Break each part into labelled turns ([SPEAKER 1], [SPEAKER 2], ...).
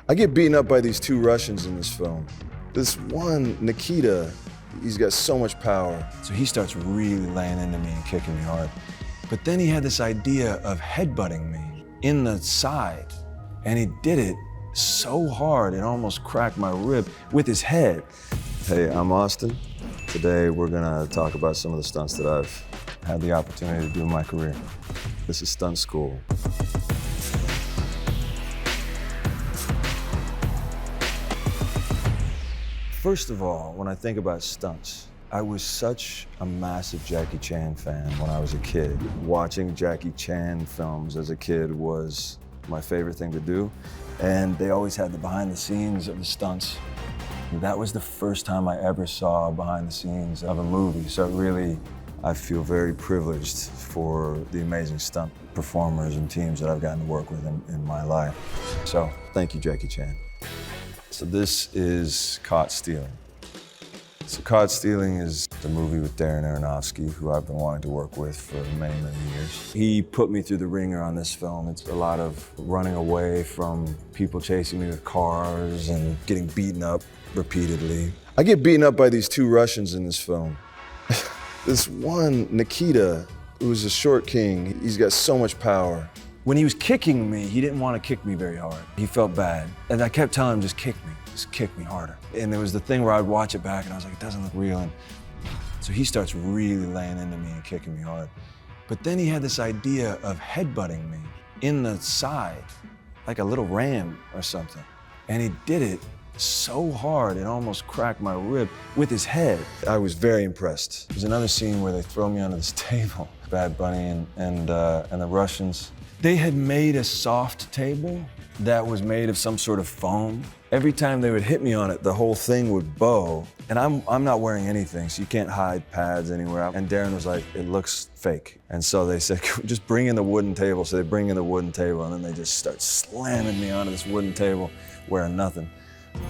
[SPEAKER 1] I get beaten up by these two Russians in this film. This one, Nikita, he's got so much power. So he starts really laying into me and kicking me hard. But then he had this idea of headbutting me in the side. And he did it so hard, it almost cracked my rib with his head. Hey, I'm Austin. Today we're gonna talk about some of the stunts that I've had the opportunity to do in my career. This is Stunt School. First of all, when I think about stunts, I was such a massive Jackie Chan fan when I was a kid. Watching Jackie Chan films as a kid was my favorite thing to do. And they always had the behind the scenes of the stunts. That was the first time I ever saw behind the scenes of a movie. So really, I feel very privileged for the amazing stunt performers and teams that I've gotten to work with in my life. So thank you, Jackie Chan. So this is Caught Stealing. So Caught Stealing is the movie with Darren Aronofsky, who I've been wanting to work with for many, many years. He put me through the ringer on this film. It's a lot of running away from people chasing me with cars and getting beaten up repeatedly. I get beaten up by these two Russians in this film. This one, Nikita, who's a short king, he's got so much power. When he was kicking me, he didn't want to kick me very hard. He felt bad. And I kept telling him, just kick me harder. And there was the thing where I'd watch it back and I was like, it doesn't look real. And so he starts really laying into me and kicking me hard. But then he had this idea of headbutting me in the side, like a little ram or something. And he did it so hard, it almost cracked my rib with his head. I was very impressed. There's another scene where they throw me onto this table, Bad Bunny and the Russians. They had made a soft table that was made of some sort of foam. Every time they would hit me on it, the whole thing would bow. And I'm not wearing anything, so you can't hide pads anywhere. And Darren was like, it looks fake. And so they said, just bring in the wooden table. So they bring in the wooden table, and then they just start slamming me onto this wooden table, wearing nothing.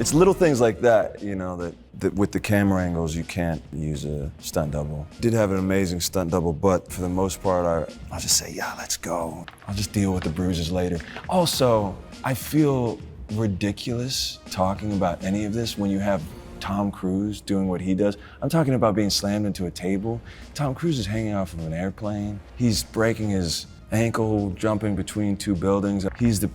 [SPEAKER 1] It's little things like that, you know, that with the camera angles, you can't use a stunt double. Did have an amazing stunt double, but for the most part, I'll just say, yeah, let's go. I'll just deal with the bruises later. Also, I feel ridiculous talking about any of this when you have Tom Cruise doing what he does. I'm talking about being slammed into a table. Tom Cruise is hanging off of an airplane. He's breaking his ankle, jumping between two buildings. He's the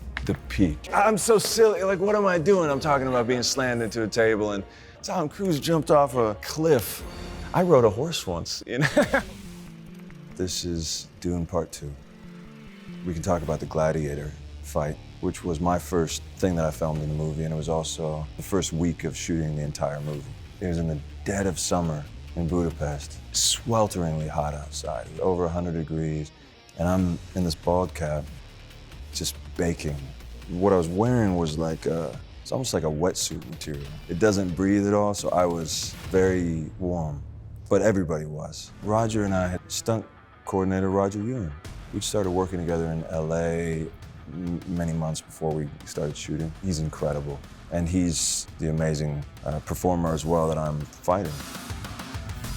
[SPEAKER 1] peak. I'm so silly, like what am I doing? I'm talking about being slammed into a table and Tom Cruise jumped off a cliff. I rode a horse once, you know? This is Dune Part 2. We can talk about the gladiator fight, which was my first thing that I filmed in the movie, and it was also the first week of shooting the entire movie. It was in the dead of summer in Budapest, swelteringly hot outside. It was over 100 degrees, and I'm in this bald cap, just baking. What I was wearing was like it's almost like a wetsuit material. It doesn't breathe at all, so I was very warm, but everybody was. Roger and I had stunt coordinator Roger Ewan. We started working together in LA many months before we started shooting. He's incredible, and he's the amazing performer as well that I'm fighting.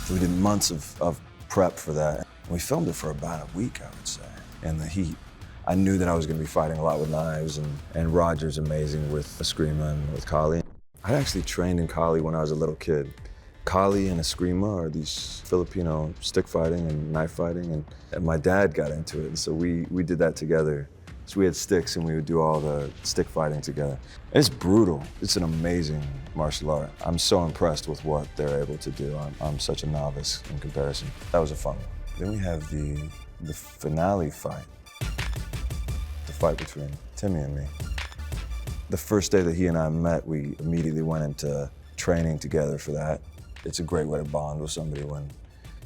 [SPEAKER 1] So we did months of prep for that. We filmed it for about a week, I would say, in the heat. I knew that I was going to be fighting a lot with knives, and Roger's amazing with Eskrima and with Kali. I actually trained in Kali when I was a little kid. Kali and Eskrima are these Filipino stick fighting and knife fighting, and my dad got into it, and so we did that together. So we had sticks and we would do all the stick fighting together. It's brutal. It's an amazing martial art. I'm so impressed with what they're able to do. I'm such a novice in comparison. That was a fun one. Then we have the finale fight. Fight between Timmy and me. The first day that he and I met, we immediately went into training together for that. It's a great way to bond with somebody when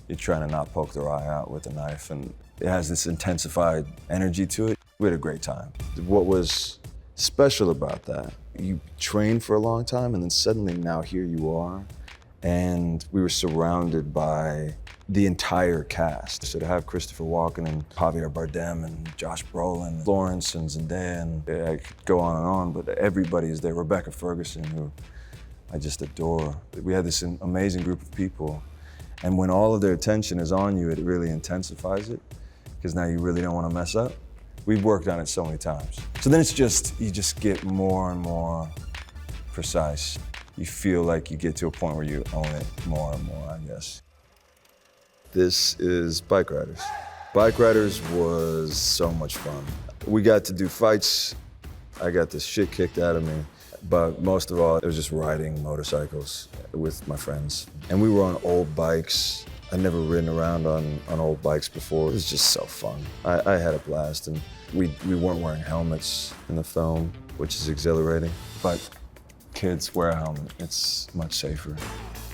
[SPEAKER 1] you're trying to not poke their eye out with a knife, and it has this intensified energy to it. We had a great time. What was special about that, you trained for a long time and then suddenly now here you are, and we were surrounded by the entire cast. So to have Christopher Walken and Javier Bardem and Josh Brolin, Lawrence and Zendaya, and I could go on, but everybody is there. Rebecca Ferguson, who I just adore. We had this amazing group of people, and when all of their attention is on you, it really intensifies it, because now you really don't want to mess up. We've worked on it so many times. So then you just get more and more precise. You feel like you get to a point where you own it more and more, I guess. This is Bikeriders. Bikeriders was so much fun. We got to do fights. I got the shit kicked out of me. But most of all, it was just riding motorcycles with my friends. And we were on old bikes. I'd never ridden around on old bikes before. It was just so fun. I had a blast, and we weren't wearing helmets in the film, which is exhilarating. But kids wear a helmet. It's much safer.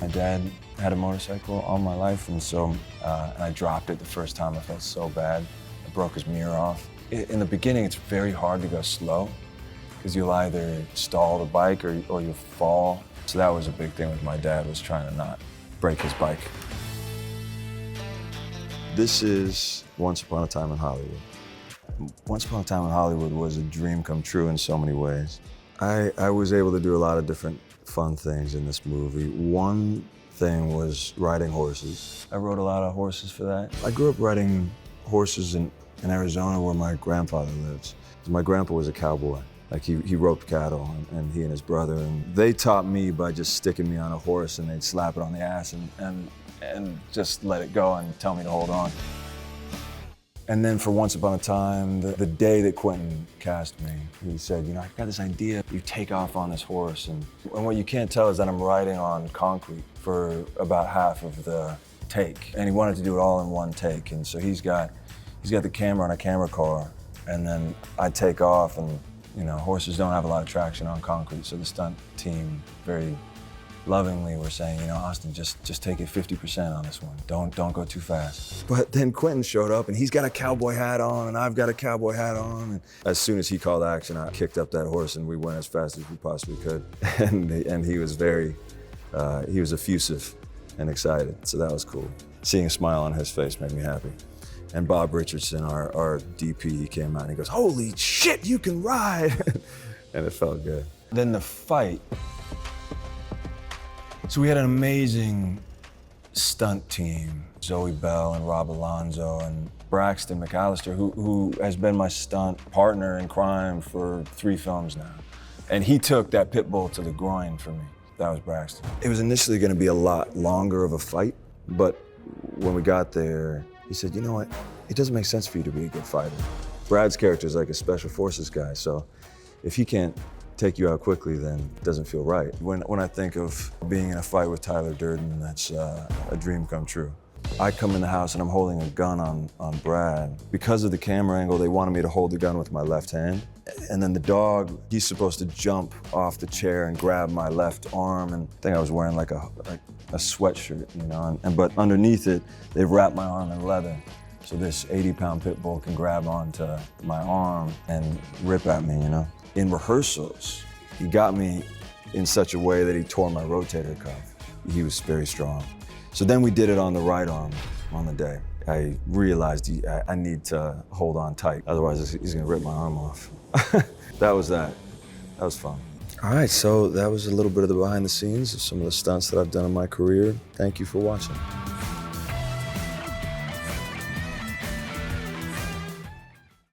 [SPEAKER 1] My dad had a motorcycle all my life, and so I dropped it the first time. I felt so bad. I broke his mirror off. In the beginning, it's very hard to go slow, because you'll either stall the bike or you'll fall. So that was a big thing with my dad, was trying to not break his bike. This is Once Upon a Time in Hollywood. Once Upon a Time in Hollywood was a dream come true in so many ways. I was able to do a lot of different fun things in this movie. One thing was riding horses. I rode a lot of horses for that. I grew up riding horses in Arizona, where my grandfather lives. My grandpa was a cowboy. Like he roped cattle, and he and his brother, and they taught me by just sticking me on a horse, and they'd slap it on the ass and just let it go and tell me to hold on. And then for Once Upon a Time, the day that Quentin cast me, he said, you know, I've got this idea. You take off on this horse, and what you can't tell is that I'm riding on concrete for about half of the take. And he wanted to do it all in one take, and so he's got the camera on a camera car, and then I take off, and you know, horses don't have a lot of traction on concrete, so the stunt team very lovingly were saying, you know, Austin, just take it 50% on this one. Don't go too fast. But then Quentin showed up, and he's got a cowboy hat on, and I've got a cowboy hat on. And as soon as he called action, I kicked up that horse, and we went as fast as we possibly could. And he was he was effusive and excited, so that was cool. Seeing a smile on his face made me happy. And Bob Richardson, our DP, he came out and he goes, holy shit, you can ride! And it felt good. Then the fight. So we had an amazing stunt team. Zoe Bell and Rob Alonzo and Braxton McAllister, who has been my stunt partner in crime for 3 films now. And he took that pit bull to the groin for me. That was Braxton. It was initially gonna be a lot longer of a fight, but when we got there, he said, you know what? It doesn't make sense for you to be a good fighter. Brad's character is like a special forces guy, so if he can't take you out quickly, then it doesn't feel right. When I think of being in a fight with Tyler Durden, that's a dream come true. I come in the house and I'm holding a gun on Brad. Because of the camera angle, they wanted me to hold the gun with my left hand. And then the dog, he's supposed to jump off the chair and grab my left arm, and I think I was wearing like a sweatshirt, you know, but underneath it, they've wrapped my arm in leather. So this 80-pound pit bull can grab onto my arm and rip at me, you know. In rehearsals, he got me in such a way that he tore my rotator cuff. He was very strong. So then we did it on the right arm on the day. I realized I need to hold on tight, otherwise he's gonna rip my arm off. That was fun. All right, so that was a little bit of the behind the scenes of some of the stunts that I've done in my career. Thank you for watching.